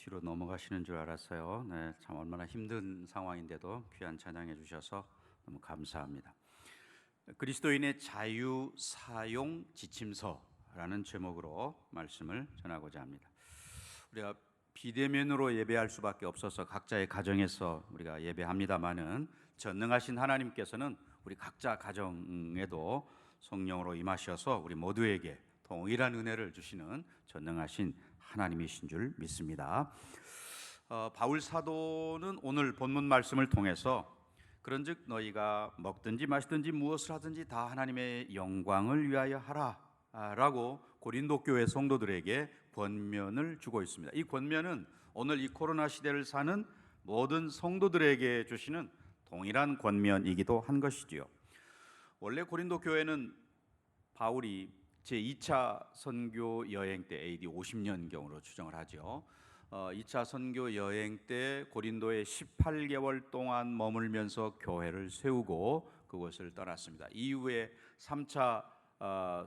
뒤로 넘어가시는 줄 알았어요. 네, 참 얼마나 힘든 상황인데도 귀한 찬양해 주셔서 너무 감사합니다. 그리스도인의 자유 사용 지침서라는 제목으로 말씀을 전하고자 합니다. 우리가 비대면으로 예배할 수밖에 없어서 각자의 가정에서 우리가 예배합니다마는 전능하신 하나님께서는 우리 각자 가정에도 성령으로 임하셔서 우리 모두에게 동일한 은혜를 주시는 전능하신 하나님이신 줄 믿습니다. 바울 사도는 오늘 본문 말씀을 통해서 그런즉 너희가 먹든지 마시든지 무엇을 하든지 다 하나님의 영광을 위하여 하라 라고 고린도 교회 성도들에게 권면을 주고 있습니다. 이 권면은 오늘 이 코로나 시대를 사는 모든 성도들에게 주시는 동일한 권면이기도 한 것이지요. 원래 고린도 교회는 바울이 제2차 선교 여행 때 AD 50년경으로 추정을 하죠. 2차 선교 여행 때 고린도에 18개월 동안 머물면서 교회를 세우고 그곳을 떠났습니다. 이후에 3차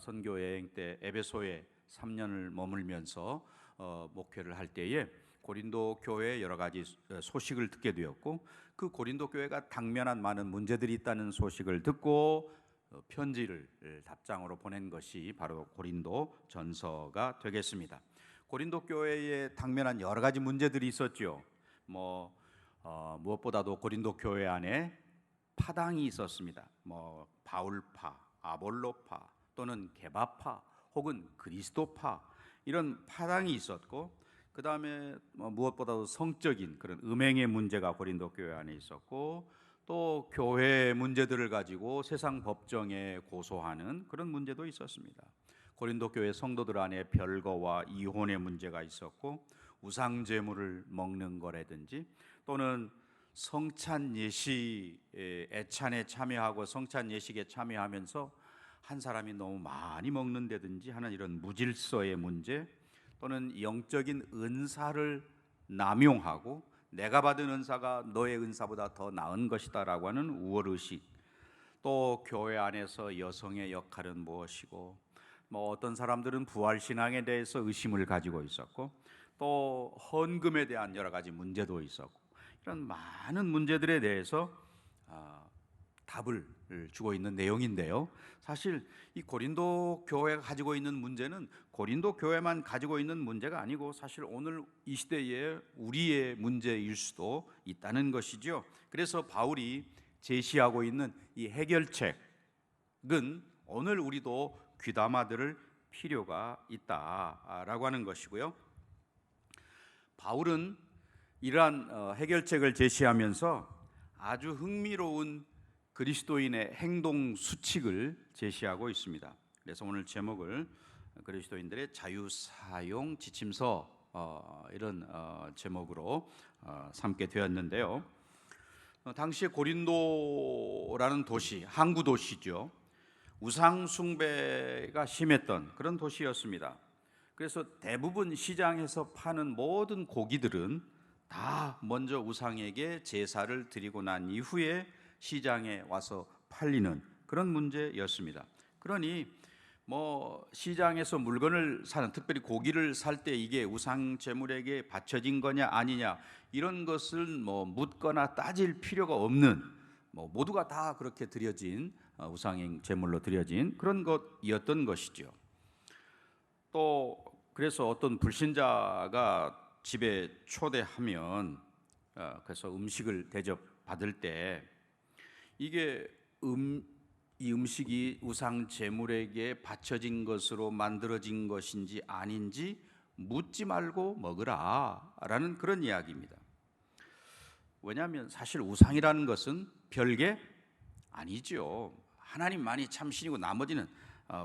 선교 여행 때 에베소에 3년을 머물면서 목회를 할 때에 고린도 교회의 여러 가지 소식을 듣게 되었고, 그 고린도 교회가 당면한 많은 문제들이 있다는 소식을 듣고 편지를 답장으로 보낸 것이 바로 고린도 전서가 되겠습니다. 고린도 교회에 당면한 여러 가지 문제들이 있었죠. 무엇보다도 고린도 교회 안에 파당이 있었습니다. 바울파, 아볼로파 또는 게바파 혹은 그리스도파, 이런 파당이 있었고, 그 다음에 무엇보다도 성적인 그런 음행의 문제가 고린도 교회 안에 있었고, 또 교회 문제들을 가지고 세상 법정에 고소하는 그런 문제도 있었습니다. 고린도 교회 성도들 안에 별거와 이혼의 문제가 있었고, 우상 제물을 먹는 거라든지 또는 성찬 예식 애찬에 참여하고 성찬 예식에 참여하면서 한 사람이 너무 많이 먹는다든지 하는 이런 무질서의 문제, 또는 영적인 은사를 남용하고 내가 받은 은사가 너의 은사보다 더 나은 것이다 라고 하는 우월의식, 또 교회 안에서 여성의 역할은 무엇이고, 어떤 사람들은 부활신앙에 대해서 의심을 가지고 있었고, 또 헌금에 대한 여러 가지 문제도 있었고, 이런 많은 문제들에 대해서 답을 주고 있는 내용인데요. 사실 이 고린도 교회가 가지고 있는 문제는 고린도 교회만 가지고 있는 문제가 아니고 사실 오늘 이 시대의 우리의 문제일 수도 있다는 것이죠. 그래서 바울이 제시하고 있는 이 해결책은 오늘 우리도 귀담아 들을 필요가 있다라고 하는 것이고요. 바울은 이러한 해결책을 제시하면서 아주 흥미로운 그리스도인의 행동 수칙을 제시하고 있습니다. 그래서 오늘 제목을 그리스도인들의 자유사용 지침서 이런 제목으로 삼게 되었는데요. 당시에 고린도라는 도시, 항구 도시죠. 우상 숭배가 심했던 그런 도시였습니다. 그래서 대부분 시장에서 파는 모든 고기들은 다 먼저 우상에게 제사를 드리고 난 이후에 시장에 와서 팔리는 그런 문제였습니다. 그러니 시장에서 물건을 사는, 특별히 고기를 살 때 이게 우상 제물에게 바쳐진 거냐 아니냐 이런 것을 묻거나 따질 필요가 없는, 모두가 다 그렇게 드려진 우상 제물로 드려진 그런 것이었던 것이죠. 또 그래서 어떤 불신자가 집에 초대하면 그래서 음식을 대접받을 때 이게 이 음식이 우상 제물에게 바쳐진 것으로 만들어진 것인지 아닌지 묻지 말고 먹으라라는 그런 이야기입니다. 왜냐하면 사실 우상이라는 것은 별게 아니죠. 하나님만이 참신이고 나머지는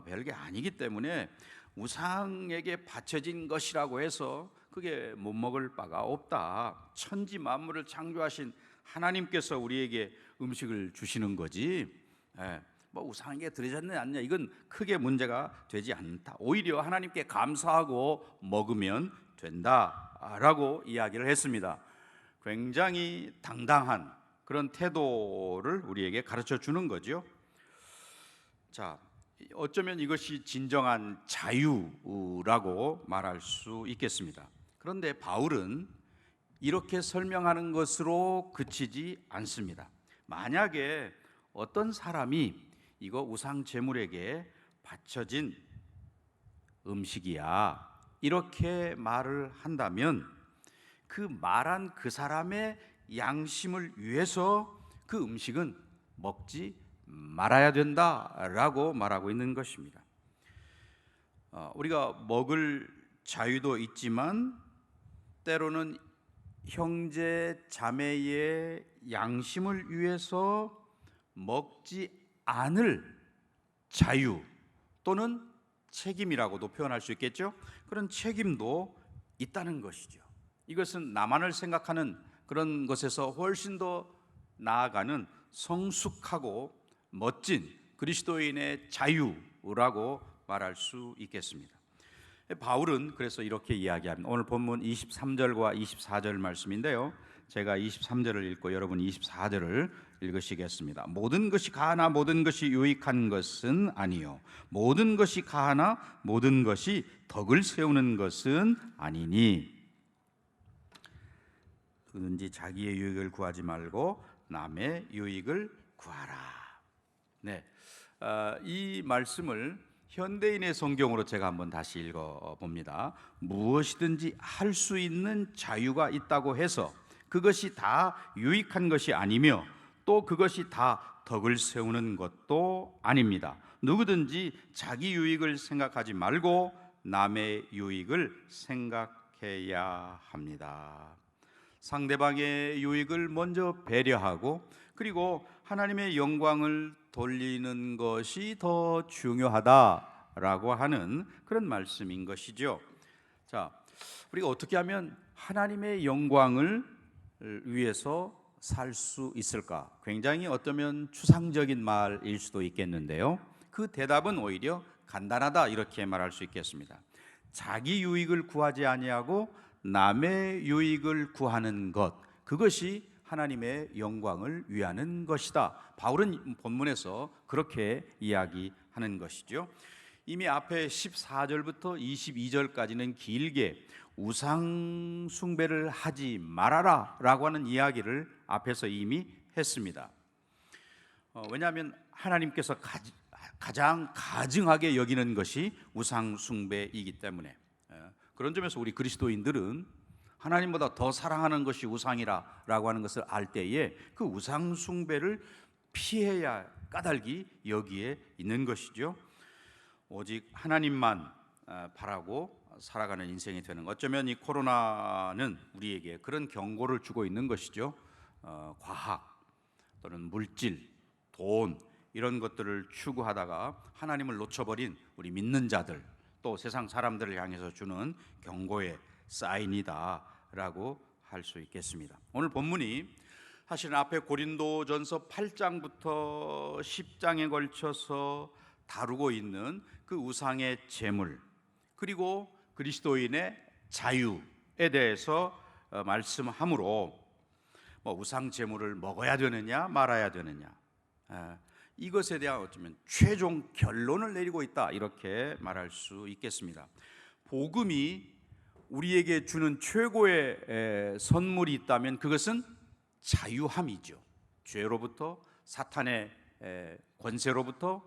별게 아니기 때문에 우상에게 바쳐진 것이라고 해서 그게 못 먹을 바가 없다. 천지 만물을 창조하신 하나님께서 우리에게 음식을 주시는 거지, 우상에게 드려졌느냐 아니냐 이건 크게 문제가 되지 않다. 오히려 하나님께 감사하고 먹으면 된다라고 이야기를 했습니다. 굉장히 당당한 그런 태도를 우리에게 가르쳐 주는 거죠. 자, 어쩌면 이것이 진정한 자유라고 말할 수 있겠습니다. 그런데 바울은 이렇게 설명하는 것으로 그치지 않습니다. 만약에 어떤 사람이 이거 우상 제물에게 바쳐진 음식이야 이렇게 말을 한다면 그 말한 그 사람의 양심을 위해서 그 음식은 먹지 말아야 된다라고 말하고 있는 것입니다. 우리가 먹을 자유도 있지만 때로는 형제 자매의 양심을 위해서 먹지 않을 자유 또는 책임이라고도 표현할 수 있겠죠. 그런 책임도 있다는 것이죠. 이것은 나만을 생각하는 그런 것에서 훨씬 더 나아가는 성숙하고 멋진 그리스도인의 자유라고 말할 수 있겠습니다. 바울은 그래서 이렇게 이야기합니다. 오늘 본문 23절과 24절 말씀인데요, 제가 23절을 읽고 여러분 24절을 읽으시겠습니다. 모든 것이 가하나 모든 것이 유익한 것은 아니요 모든 것이 가하나 모든 것이 덕을 세우는 것은 아니니 누구든지 자기의 유익을 구하지 말고 남의 유익을 구하라. 네, 이 말씀을 현대인의 성경으로 제가 한번 다시 읽어봅니다. 무엇이든지 할 수 있는 자유가 있다고 해서 그것이 다 유익한 것이 아니며 또 그것이 다 덕을 세우는 것도 아닙니다. 누구든지 자기 유익을 생각하지 말고 남의 유익을 생각해야 합니다. 상대방의 유익을 먼저 배려하고 그리고 하나님의 영광을 돌리는 것이 더 중요하다라고 하는 그런 말씀인 것이죠. 자, 우리가 어떻게 하면 하나님의 영광을 위해서 살 수 있을까? 굉장히 어쩌면 추상적인 말일 수도 있겠는데요, 그 대답은 오히려 간단하다 이렇게 말할 수 있겠습니다. 자기 유익을 구하지 아니하고 남의 유익을 구하는 것, 그것이 하나님의 영광을 위하는 것이다. 바울은 본문에서 그렇게 이야기하는 것이죠. 이미 앞에 14절부터 22절까지는 길게 우상 숭배를 하지 말아라 라고 하는 이야기를 앞에서 이미 했습니다. 왜냐하면 하나님께서 가장 가증하게 여기는 것이 우상 숭배이기 때문에, 그런 점에서 우리 그리스도인들은 하나님보다 더 사랑하는 것이 우상이라고 하는 것을 알 때에 그 우상 숭배를 피해야 까닭이 여기에 있는 것이죠. 오직 하나님만 바라고 살아가는 인생이 되는 것. 어쩌면 이 코로나는 우리에게 그런 경고를 주고 있는 것이죠. 과학 또는 물질, 돈 이런 것들을 추구하다가 하나님을 놓쳐버린 우리 믿는 자들, 또 세상 사람들을 향해서 주는 경고의 사인이다라고 할 수 있겠습니다. 오늘 본문이 사실은 앞에 고린도전서 8장부터 10장에 걸쳐서 다루고 있는 그 우상의 제물 그리고 그리스도인의 자유에 대해서 말씀하므로 우상 제물을 먹어야 되느냐 말아야 되느냐, 이것에 대한 어쩌면 최종 결론을 내리고 있다 이렇게 말할 수 있겠습니다. 복음이 우리에게 주는 최고의 선물이 있다면 그것은 자유함이죠. 죄로부터 사탄의 권세로부터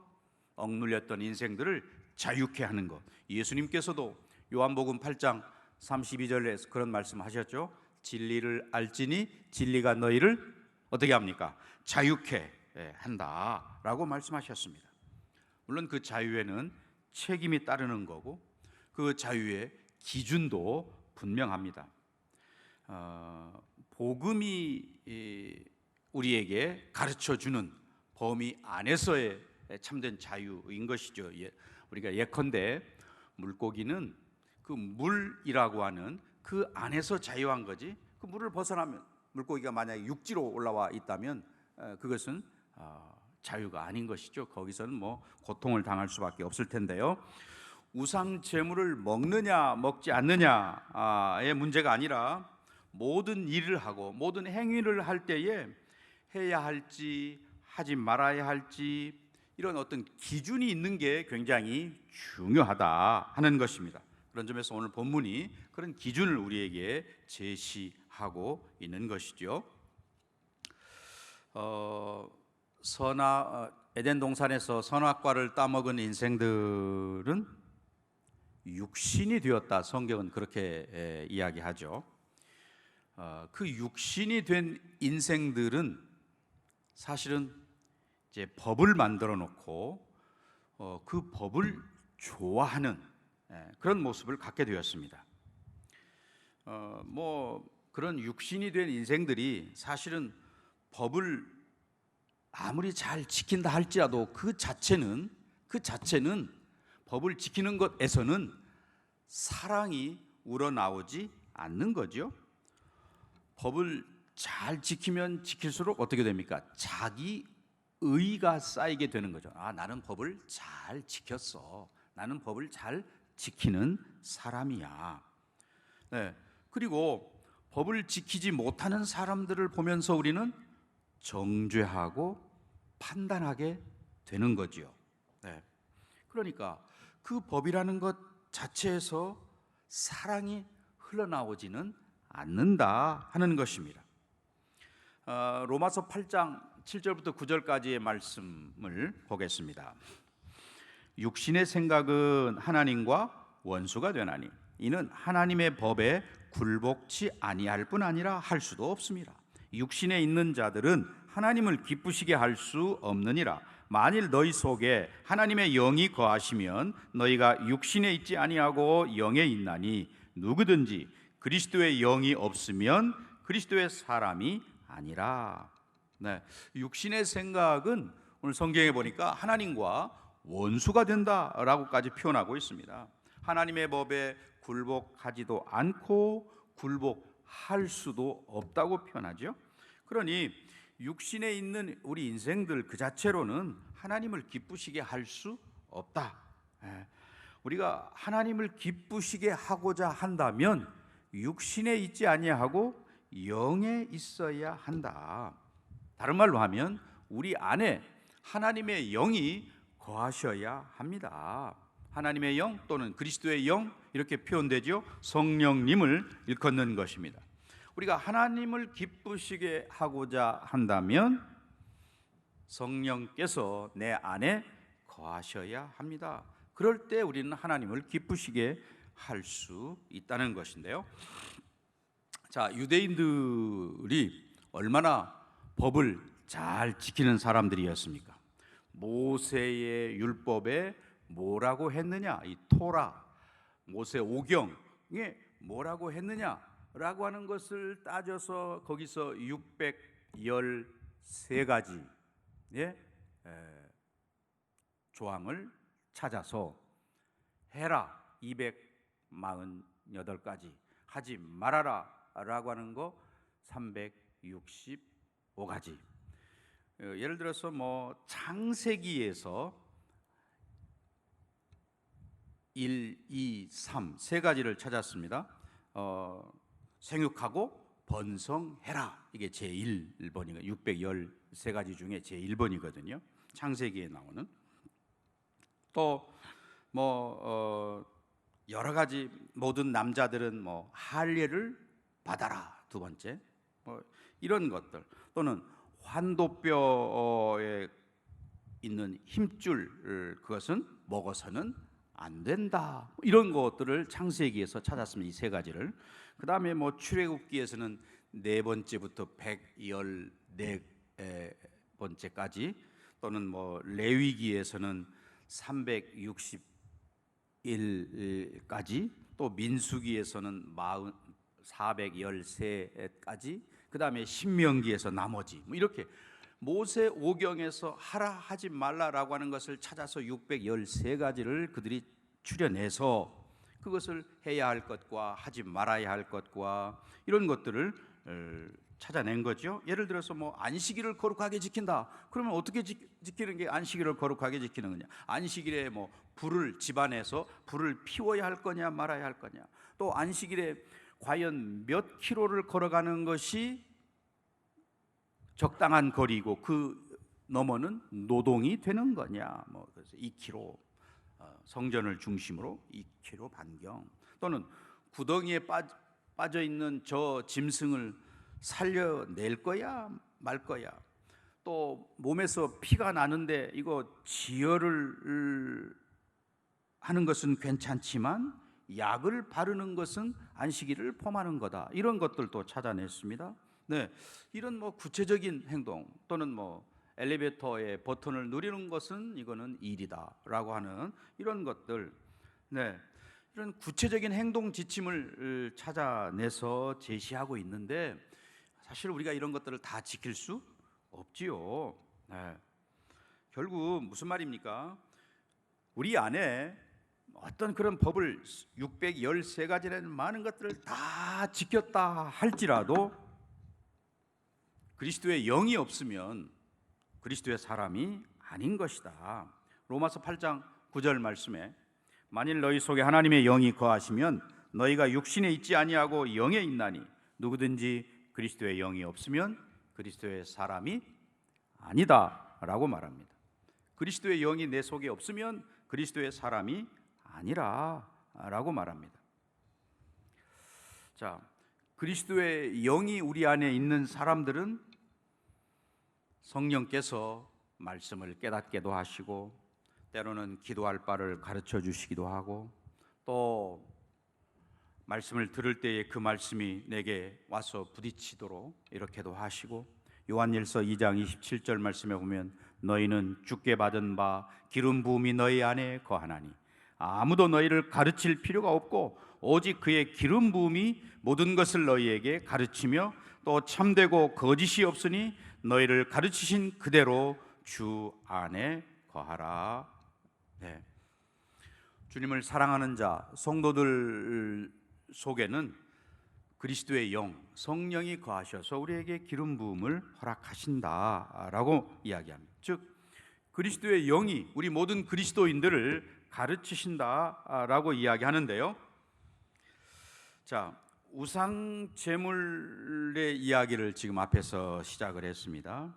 억눌렸던 인생들을 자유케 하는 것. 예수님께서도 요한복음 8장 32절에 그런 말씀하셨죠. 진리를 알지니 진리가 너희를 어떻게 합니까? 자유케 한다라고 말씀하셨습니다. 물론 그 자유에는 책임이 따르는 거고 그 자유의 기준도 분명합니다. 복음이 우리에게 가르쳐주는 범위 안에서의 참된 자유인 것이죠. 우리가 예컨대 물고기는 그 물이라고 하는 그 안에서 자유한 거지, 그 물을 벗어나면 물고기가 만약에 육지로 올라와 있다면 그것은 자유가 아닌 것이죠. 거기서는 고통을 당할 수밖에 없을 텐데요. 우상 제물을 먹느냐 먹지 않느냐의 문제가 아니라 모든 일을 하고 모든 행위를 할 때에 해야 할지 하지 말아야 할지 이런 어떤 기준이 있는 게 굉장히 중요하다 하는 것입니다. 그런 점에서 오늘 본문이 그런 기준을 우리에게 제시하고 있는 것이죠. 에덴 동산에서 선악과를 따먹은 인생들은 육신이 되었다. 성경은 그렇게 이야기하죠. 그 육신이 된 인생들은 사실은 이제 법을 만들어 놓고 그 법을 좋아하는 그런 모습을 갖게 되었습니다. 뭐 그런 육신이 된 인생들이 사실은 법을 아무리 잘 지킨다 할지라도 그 자체는 법을 지키는 것에서는 사랑이 우러나오지 않는 거죠. 법을 잘 지키면 지킬수록 어떻게 됩니까? 자기 의가 쌓이게 되는 거죠. 나는 법을 잘 지켰어. 나는 법을 잘 지키는 사람이야. 네. 그리고 법을 지키지 못하는 사람들을 보면서 우리는 정죄하고 판단하게 되는 거지요. 네. 그러니까 그 법이라는 것 자체에서 사랑이 흘러나오지는 않는다 하는 것입니다. 로마서 8장 7절부터 9절까지의 말씀을 보겠습니다. 육신의 생각은 하나님과 원수가 되나니 이는 하나님의 법에 굴복치 아니할 뿐 아니라 할 수도 없습니다. 육신에 있는 자들은 하나님을 기쁘시게 할 수 없느니라. 만일 너희 속에 하나님의 영이 거하시면 너희가 육신에 있지 아니하고 영에 있나니 누구든지 그리스도의 영이 없으면 그리스도의 사람이 아니라. 네, 육신의 생각은 오늘 성경에 보니까 하나님과 원수가 된다라고까지 표현하고 있습니다. 하나님의 법에 굴복하지도 않고 굴복할 수도 없다고 표현하죠. 그러니 육신에 있는 우리 인생들 그 자체로는 하나님을 기쁘시게 할 수 없다. 우리가 하나님을 기쁘시게 하고자 한다면 육신에 있지 아니하고 영에 있어야 한다. 다른 말로 하면 우리 안에 하나님의 영이 거하셔야 합니다. 하나님의 영 또는 그리스도의 영 이렇게 표현되죠. 성령님을 일컫는 것입니다. 우리가 하나님을 기쁘시게 하고자 한다면 성령께서 내 안에 거하셔야 합니다. 그럴 때 우리는 하나님을 기쁘시게 할 수 있다는 것인데요. 자, 유대인들이 얼마나 법을 잘 지키는 사람들이었습니까? 모세의 율법에 뭐라고 했느냐? 이 토라, 모세 오경에 뭐라고 했느냐라고 하는 것을 따져서 거기서 613가지 조항을 찾아서 해라 248가지, 하지 말아라 라고 하는 거 365가지. 예를 들어서 뭐 창세기에서 1, 2, 3 세 가지를 찾았습니다. 생육하고 번성해라, 이게 제1번이고 613가지 중에 제1번이거든요. 창세기에 나오는. 또 뭐 여러 가지, 모든 남자들은 뭐 할례를 받아라, 두 번째. 이런 것들, 또는 환도뼈에 있는 힘줄, 그것은 먹어서는 안 된다, 이런 것들을 창세기에서 찾았습니다. 이 세 가지를. 그 다음에 뭐 출애굽기에서는 네 번째부터 114번째까지, 또는 뭐 레위기에서는 361까지, 또 민수기에서는 413까지, 그 다음에 신명기에서 나머지, 뭐 이렇게 모세 오경에서 하라 하지 말라라고 하는 것을 찾아서 613가지를 그들이 추려내서 그것을 해야 할 것과 하지 말아야 할 것과 이런 것들을 찾아낸 거죠. 예를 들어서 뭐 안식일을 거룩하게 지킨다. 그러면 어떻게 지키는 게 안식일을 거룩하게 지키는 거냐? 안식일에 뭐 불을 집안에서 불을 피워야 할 거냐 말아야 할 거냐? 또 안식일에 과연 몇 킬로를 걸어가는 것이 적당한 거리고 그 너머는 노동이 되는 거냐? 뭐 그래서 2km, 성전을 중심으로 2km 반경, 또는 구덩이에 빠져 있는 저 짐승을 살려낼 거야 말 거야. 또 몸에서 피가 나는데 이거 지혈을 하는 것은 괜찮지만 약을 바르는 것은 안식일을 범하는 거다. 이런 것들도 찾아냈습니다. 네, 이런 구체적인 행동 또는 엘리베이터의 버튼을 누리는 것은 이거는 일이다라고 하는 이런 것들, 네, 이런 구체적인 행동 지침을 찾아내서 제시하고 있는데 사실 우리가 이런 것들을 다 지킬 수 없지요. 네. 결국 무슨 말입니까? 우리 안에 어떤 그런 법을 613가지라는 많은 것들을 다 지켰다 할지라도 그리스도의 영이 없으면 그리스도의 사람이 아닌 것이다. 로마서 8장 9절 말씀에 만일 너희 속에 하나님의 영이 거하시면 너희가 육신에 있지 아니하고 영에 있나니 누구든지 그리스도의 영이 없으면 그리스도의 사람이 아니다 라고 말합니다. 그리스도의 영이 내 속에 없으면 그리스도의 사람이 아니라 라고 말합니다. 자, 그리스도의 영이 우리 안에 있는 사람들은 성령께서 말씀을 깨닫게도 하시고 때로는 기도할 바를 가르쳐 주시기도 하고 또 말씀을 들을 때에 그 말씀이 내게 와서 부딪히도록 이렇게도 하시고 요한일서 2장 27절 말씀에 보면 너희는 주께 받은 바 기름 부음이 너희 안에 거하나니 아무도 너희를 가르칠 필요가 없고 오직 그의 기름 부음이 모든 것을 너희에게 가르치며 또 참되고 거짓이 없으니 너희를 가르치신 그대로 주 안에 거하라. 네. 주님을 사랑하는 자 성도들 속에는 그리스도의 영 성령이 거하셔서 우리에게 기름 부음을 허락하신다라고 이야기합니다. 즉 그리스도의 영이 우리 모든 그리스도인들을 가르치신다라고 이야기하는데요. 자, 우상 제물의 이야기를 지금 앞에서 시작을 했습니다.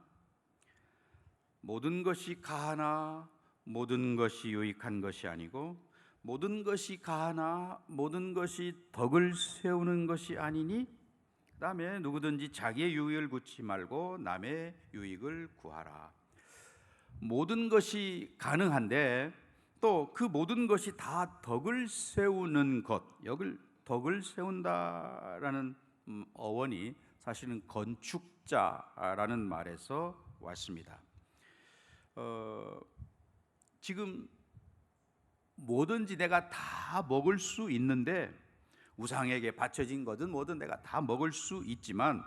모든 것이 가하나 모든 것이 유익한 것이 아니고 모든 것이 가하나 모든 것이 덕을 세우는 것이 아니니 그 다음에 누구든지 자기의 유익을 구치 말고 남의 유익을 구하라. 모든 것이 가능한데 또 그 모든 것이 다 덕을 세우는 것, 여기 덕을 세운다라는 어원이 사실은 건축자라는 말에서 왔습니다. 지금 뭐든지 내가 다 먹을 수 있는데 우상에게 바쳐진 것은 뭐든 내가 다 먹을 수 있지만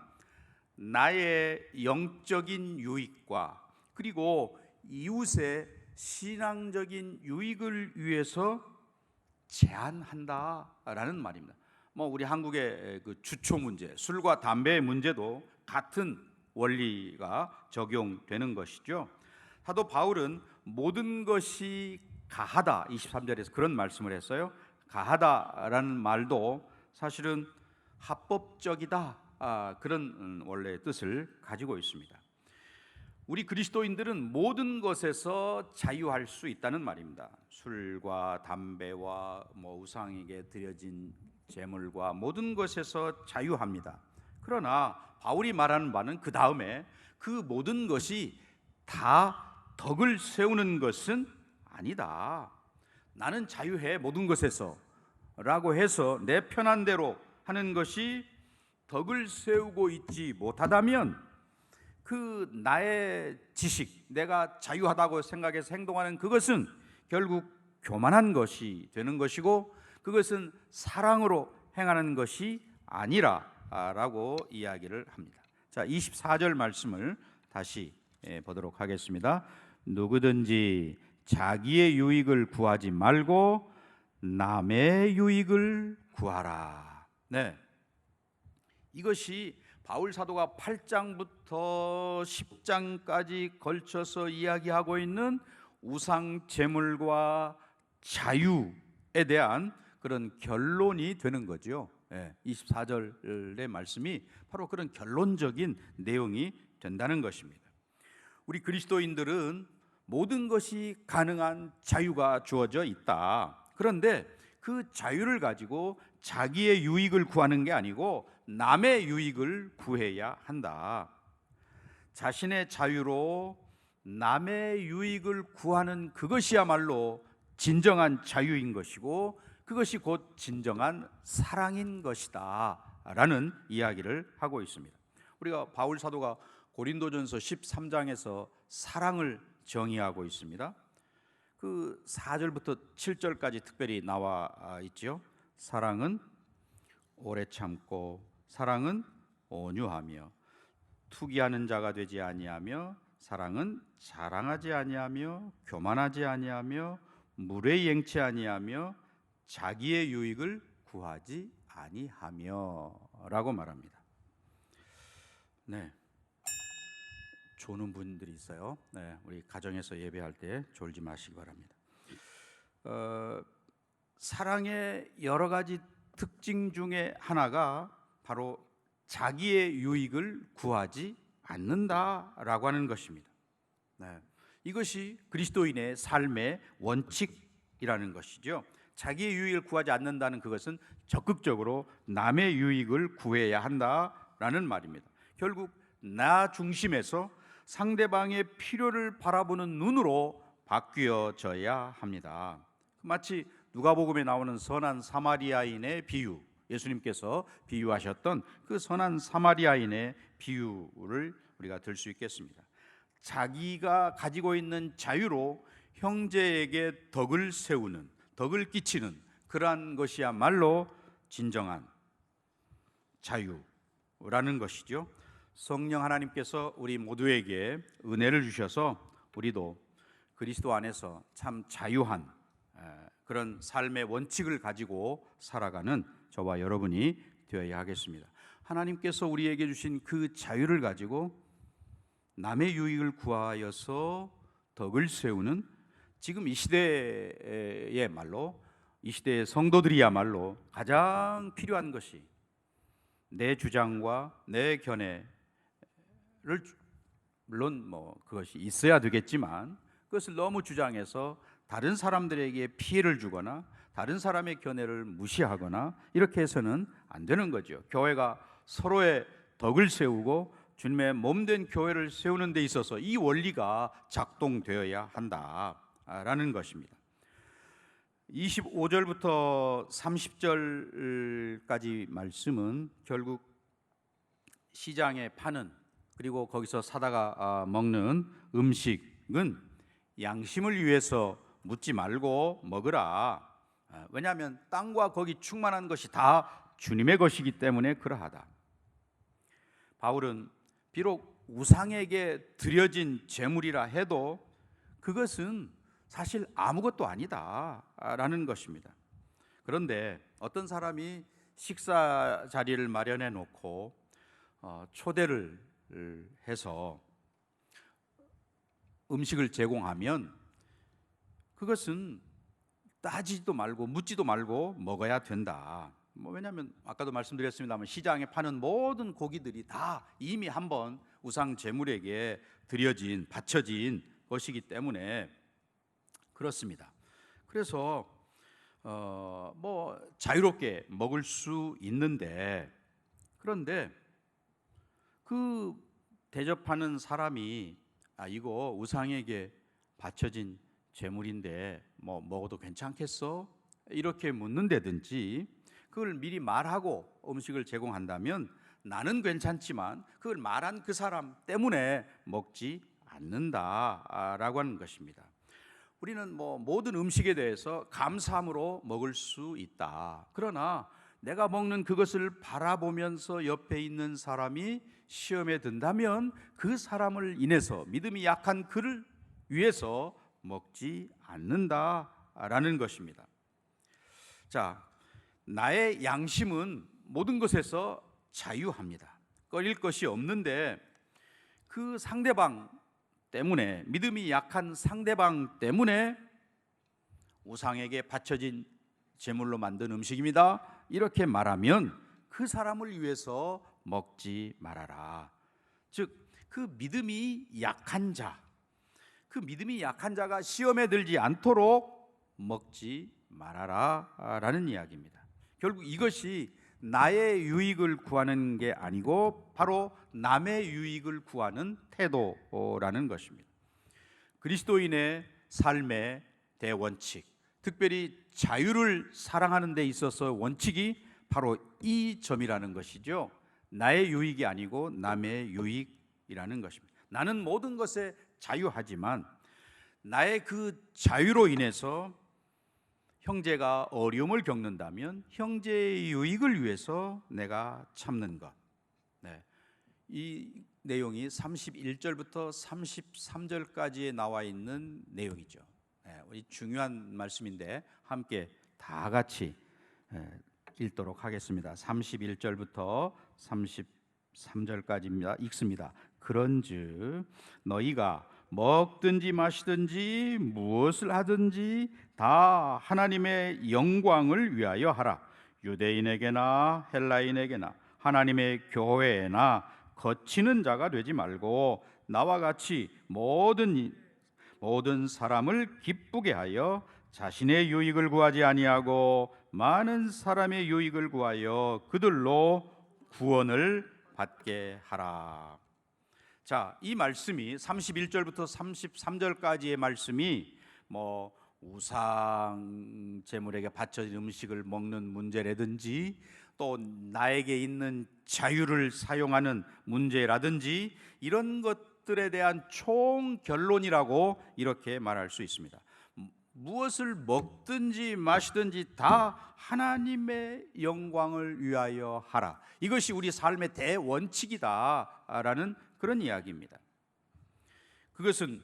나의 영적인 유익과 그리고 이웃의 신앙적인 유익을 위해서 제한한다라는 말입니다. 우리 한국의 그 주초 문제, 술과 담배의 문제도 같은 원리가 적용되는 것이죠. 사도 바울은 모든 것이 가하다 23절에서 그런 말씀을 했어요. 가하다라는 말도 사실은 합법적이다 그런 원래의 뜻을 가지고 있습니다. 우리 그리스도인들은 모든 것에서 자유할 수 있다는 말입니다. 술과 담배와 우상에게 드려진 제물과 모든 것에서 자유합니다. 그러나 바울이 말하는 바는 그 다음에 그 모든 것이 다 덕을 세우는 것은 아니다. 나는 자유해 모든 것에서 라고 해서 내 편한 대로 하는 것이 덕을 세우고 있지 못하다면 그 나의 지식, 내가 자유하다고 생각해서 행동하는 그것은 결국 교만한 것이 되는 것이고 그것은 사랑으로 행하는 것이 아니라 라고 이야기를 합니다. 자, 24절 말씀을 다시 보도록 하겠습니다. 누구든지 자기의 유익을 구하지 말고 남의 유익을 구하라. 네, 이것이 바울 사도가 8장부터 10장까지 걸쳐서 이야기하고 있는 우상 제물과 자유에 대한 그런 결론이 되는 거죠. 24절의 말씀이 바로 그런 결론적인 내용이 된다는 것입니다. 우리 그리스도인들은 모든 것이 가능한 자유가 주어져 있다. 그런데 그 자유를 가지고 자기의 유익을 구하는 게 아니고 남의 유익을 구해야 한다. 자신의 자유로 남의 유익을 구하는 그것이야말로 진정한 자유인 것이고 그것이 곧 진정한 사랑인 것이다 라는 이야기를 하고 있습니다. 우리가 바울 사도가 고린도전서 13장에서 사랑을 정의하고 있습니다. 그 4절부터 7절까지 특별히 나와 있죠. 사랑은 오래 참고 사랑은 온유하며 투기하는 자가 되지 아니하며 사랑은 자랑하지 아니하며 교만하지 아니하며 무례행치 아니하며 자기의 유익을 구하지 아니하며라고 말합니다. 네, 조는 분들이 있어요. 네, 우리 가정에서 예배할 때 졸지 마시기 바랍니다. 사랑의 여러 가지 특징 중에 하나가 바로 자기의 유익을 구하지 않는다라고 하는 것입니다. 네, 이것이 그리스도인의 삶의 원칙이라는 것이죠. 자기의 유익을 구하지 않는다는 그것은 적극적으로 남의 유익을 구해야 한다라는 말입니다. 결국 나 중심에서 상대방의 필요를 바라보는 눈으로 바뀌어져야 합니다. 마치 누가복음에 나오는 선한 사마리아인의 비유, 예수님께서 비유하셨던 그 선한 사마리아인의 비유를 우리가 들 수 있겠습니다. 자기가 가지고 있는 자유로 형제에게 덕을 세우는, 덕을 끼치는 그러한 것이야말로 진정한 자유라는 것이죠. 성령 하나님께서 우리 모두에게 은혜를 주셔서 우리도 그리스도 안에서 참 자유한 그런 삶의 원칙을 가지고 살아가는 저와 여러분이 되어야 하겠습니다. 하나님께서 우리에게 주신 그 자유를 가지고 남의 유익을 구하여서 덕을 세우는 지금 이 시대의 말로 이 시대의 성도들이야말로 가장 필요한 것이 내 주장과 내 견해를 물론 그것이 있어야 되겠지만 그것을 너무 주장해서 다른 사람들에게 피해를 주거나 다른 사람의 견해를 무시하거나 이렇게 해서는 안 되는 거죠. 교회가 서로의 덕을 세우고 주님의 몸된 교회를 세우는 데 있어서 이 원리가 작동되어야 한다라는 것입니다. 25절부터 30절까지 말씀은 결국 시장에 파는 그리고 거기서 사다가 먹는 음식은 양심을 위해서 묻지 말고 먹으라. 왜냐하면 땅과 거기 충만한 것이 다 주님의 것이기 때문에 그러하다. 바울은 비록 우상에게 드려진 제물이라 해도 그것은 사실 아무것도 아니다라는 것입니다. 그런데 어떤 사람이 식사 자리를 마련해 놓고 초대를 해서 음식을 제공하면 그것은 따지지도 말고 묻지도 말고 먹어야 된다. 왜냐하면 아까도 말씀드렸습니다만 시장에 파는 모든 고기들이 다 이미 한번 우상 제물에게 드려진 바쳐진 것이기 때문에 그렇습니다. 그래서 자유롭게 먹을 수 있는데 그런데 그 대접하는 사람이 이거 우상에게 바쳐진 제물인데 먹어도 괜찮겠어? 이렇게 묻는다든지 그걸 미리 말하고 음식을 제공한다면 나는 괜찮지만 그걸 말한 그 사람 때문에 먹지 않는다라고 하는 것입니다. 우리는 모든 음식에 대해서 감사함으로 먹을 수 있다. 그러나 내가 먹는 그것을 바라보면서 옆에 있는 사람이 시험에 든다면 그 사람을 인해서 믿음이 약한 그를 위해서 먹지 않는다라는 것입니다. 자, 나의 양심은 모든 것에서 자유합니다. 꺼릴 것이 없는데 그 상대방 때문에 믿음이 약한 상대방 때문에 우상에게 바쳐진 제물로 만든 음식입니다. 이렇게 말하면 그 사람을 위해서 먹지 말아라. 즉 그 믿음이 약한 자, 그 믿음이 약한 자가 시험에 들지 않도록 먹지 말아라라는 이야기입니다. 결국 이것이 나의 유익을 구하는 게 아니고 바로 남의 유익을 구하는 태도라는 것입니다. 그리스도인의 삶의 대원칙, 특별히 자유를 사랑하는 데 있어서 원칙이 바로 이 점이라는 것이죠. 나의 유익이 아니고 남의 유익이라는 것입니다. 나는 모든 것에 자유하지만 나의 그 자유로 인해서 형제가 어려움을 겪는다면 형제의 유익을 위해서 내가 참는 것. 네. 이 내용이 31절부터 33절까지에 나와 있는 내용이죠. 네. 중요한 말씀인데 함께 다 같이 읽도록 하겠습니다. 31절부터 33절까지입니다. 읽습니다. 그런즉 너희가 먹든지 마시든지 무엇을 하든지 다 하나님의 영광을 위하여 하라. 유대인에게나 헬라인에게나 하나님의 교회에나 거치는 자가 되지 말고 나와 같이 모든 사람을 기쁘게 하여 자신의 유익을 구하지 아니하고 많은 사람의 유익을 구하여 그들로 구원을 받게 하라. 자, 이 말씀이 31절부터 33절까지의 말씀이 우상 제물에게 바쳐진 음식을 먹는 문제라든지 또 나에게 있는 자유를 사용하는 문제라든지 이런 것들에 대한 총 결론이라고 이렇게 말할 수 있습니다. 무엇을 먹든지 마시든지 다 하나님의 영광을 위하여 하라. 이것이 우리 삶의 대원칙이다라는 그런 이야기입니다. 그것은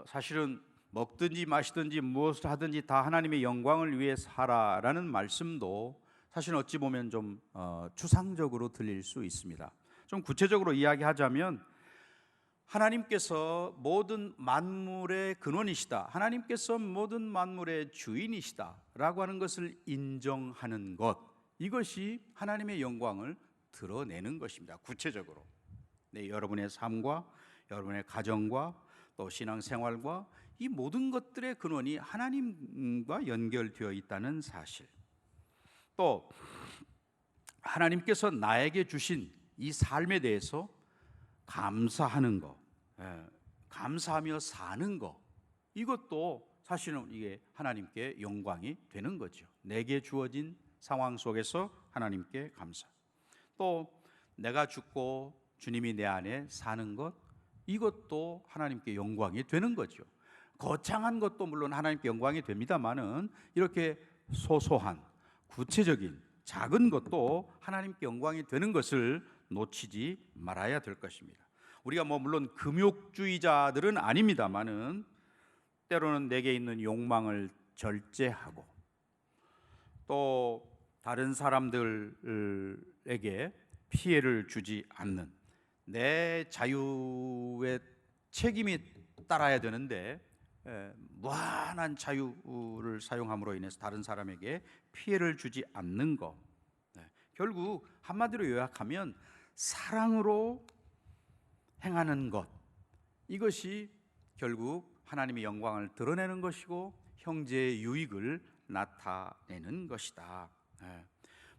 사실은 먹든지 마시든지 무엇을 하든지 다 하나님의 영광을 위해서 하라라는 말씀도 사실 어찌 보면 좀 추상적으로 들릴 수 있습니다. 좀 구체적으로 이야기하자면 하나님께서 모든 만물의 근원이시다, 하나님께서 모든 만물의 주인이시다라고 하는 것을 인정하는 것, 이것이 하나님의 영광을 드러내는 것입니다. 구체적으로 여러분의 삶과 여러분의 가정과 또 신앙생활과 이 모든 것들의 근원이 하나님과 연결되어 있다는 사실, 또 하나님께서 나에게 주신 이 삶에 대해서 감사하는 것, 감사하며 사는 것, 이것도 사실은 이게 하나님께 영광이 되는 거죠. 내게 주어진 상황 속에서 하나님께 감사. 또 내가 죽고 주님이 내 안에 사는 것, 이것도 하나님께 영광이 되는 거죠. 거창한 것도 물론 하나님께 영광이 됩니다만은 이렇게 소소한 구체적인 작은 것도 하나님께 영광이 되는 것을 놓치지 말아야 될 것입니다. 우리가 물론 금욕주의자들은 아닙니다만은 때로는 내게 있는 욕망을 절제하고 또 다른 사람들에게 피해를 주지 않는 내 자유의 책임이 따라야 되는데 무한한 자유를 사용함으로 인해서 다른 사람에게 피해를 주지 않는 것, 결국 한마디로 요약하면 사랑으로 행하는 것, 이것이 결국 하나님의 영광을 드러내는 것이고 형제의 유익을 나타내는 것이다.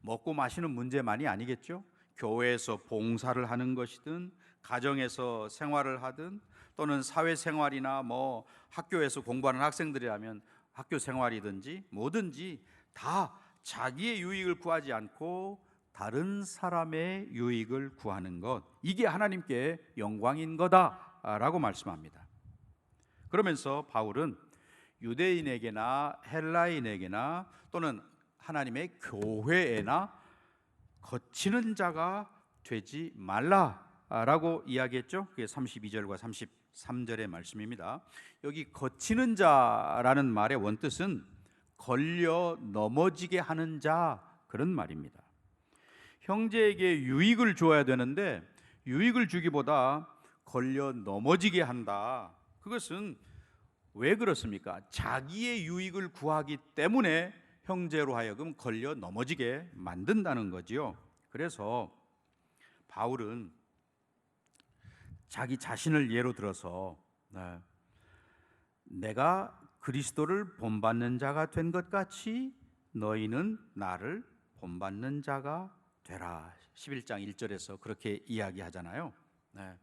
먹고 마시는 문제만이 아니겠죠. 교회에서 봉사를 하는 것이든 가정에서 생활을 하든 또는 사회생활이나 학교에서 공부하는 학생들이라면 학교 생활이든지 뭐든지 다 자기의 유익을 구하지 않고 다른 사람의 유익을 구하는 것, 이게 하나님께 영광인 거다라고 말씀합니다. 그러면서 바울은 유대인에게나 헬라인에게나 또는 하나님의 교회에나 거치는 자가 되지 말라라고 이야기했죠. 그게 32절과 33절의 말씀입니다. 여기 거치는 자라는 말의 원뜻은 걸려 넘어지게 하는 자, 그런 말입니다. 형제에게 유익을 줘야 되는데 유익을 주기보다 걸려 넘어지게 한다. 그것은 왜 그렇습니까? 자기의 유익을 구하기 때문에 형제로 하여금 걸려 넘어지게 만든다는 거지요. 그래서 바울은 자기 자신을 예로 들어서 내가 그리스도를 본받는 자가 된 것 같이 너희는 나를 본받는 자가 되라. 11장 1절에서 그렇게 이야기하잖아요. 네.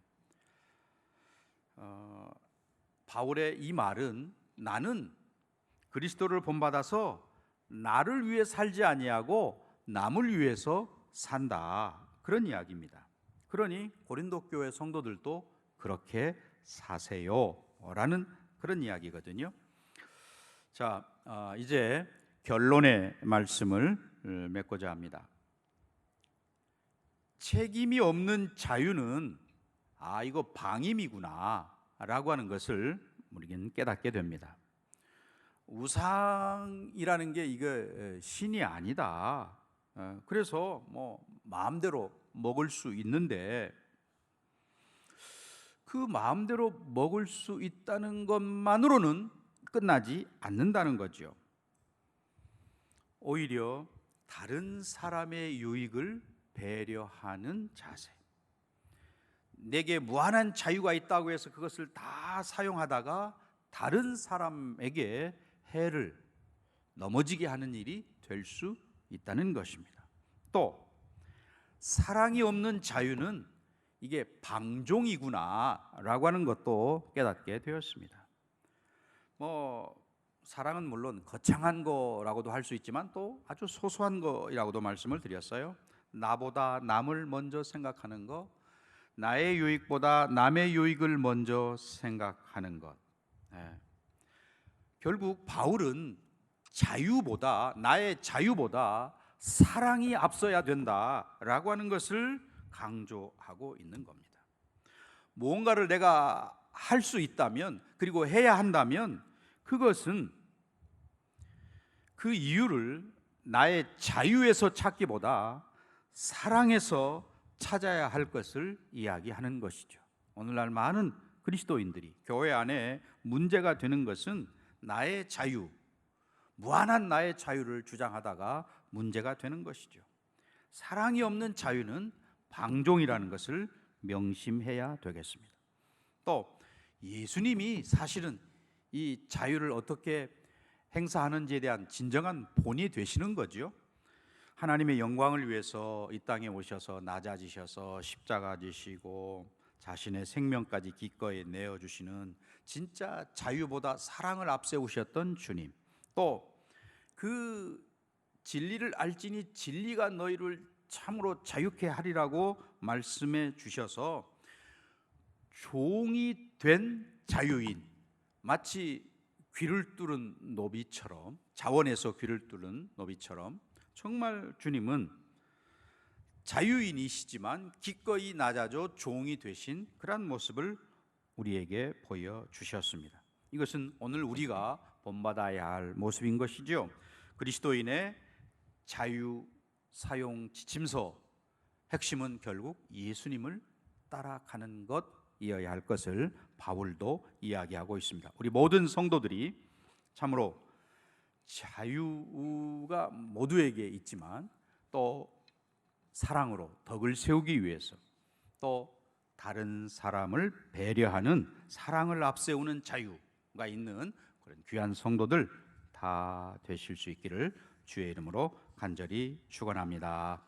바울의 이 말은 나는 그리스도를 본받아서 나를 위해 살지 아니하고 남을 위해서 산다, 그런 이야기입니다. 그러니 고린도 교회 성도들도 그렇게 사세요 라는 그런 이야기거든요. 자, 이제 결론의 말씀을 맺고자 합니다. 책임이 없는 자유는 이거 방임이구나 라고 하는 것을 우리는 깨닫게 됩니다. 우상이라는 게 이거 신이 아니다. 그래서 뭐 마음대로 먹을 수 있는데, 그 마음대로 먹을 수 있다는 것만으로는 끝나지 않는다는 거죠. 오히려 다른 사람의 유익을 배려하는 자세. 내게 무한한 자유가 있다고 해서 그것을 다 사용하다가 다른 사람에게 해를 넘어지게 하는 일이 될 수 있다는 것입니다. 또 사랑이 없는 자유는 이게 방종이구나 라고 하는 것도 깨닫게 되었습니다. 사랑은 물론 거창한 거라고도 할 수 있지만 또 아주 소소한 거라고도 말씀을 드렸어요. 나보다 남을 먼저 생각하는 것, 나의 유익보다 남의 유익을 먼저 생각하는 것. 결국 바울은 나의 자유보다 사랑이 앞서야 된다라고 하는 것을 강조하고 있는 겁니다. 무언가를 내가 할 수 있다면, 그리고 해야 한다면, 그것은 그 이유를 나의 자유에서 찾기보다 사랑에서 찾아야 할 것을 이야기하는 것이죠. 오늘날 많은 그리스도인들이 교회 안에 문제가 되는 것은 나의 자유, 무한한 나의 자유를 주장하다가 문제가 되는 것이죠. 사랑이 없는 자유는 방종이라는 것을 명심해야 되겠습니다. 또 예수님이 사실은 이 자유를 어떻게 행사하는지에 대한 진정한 본이 되시는 거죠. 하나님의 영광을 위해서 이 땅에 오셔서 낮아지셔서 십자가 지시고 자신의 생명까지 기꺼이 내어주시는 진짜 자유보다 사랑을 앞세우셨던 주님, 또 그 진리를 알지니 진리가 너희를 참으로 자유케 하리라고 말씀해 주셔서 종이 된 자유인, 마치 귀를 뚫은 노비처럼, 자원에서 귀를 뚫은 노비처럼 정말 주님은 자유인이시지만 기꺼이 낮아져 종이 되신 그런 모습을 우리에게 보여주셨습니다. 이것은 오늘 우리가 본받아야 할 모습인 것이죠. 그리스도인의 자유 사용 지침서, 핵심은 결국 예수님을 따라가는 것이어야 할 것을 바울도 이야기하고 있습니다. 우리 모든 성도들이 참으로 자유가 모두에게 있지만 또 사랑으로 덕을 세우기 위해서, 또 다른 사람을 배려하는 사랑을 앞세우는 자유가 있는 그런 귀한 성도들 다 되실 수 있기를 주의 이름으로 간절히 축원합니다.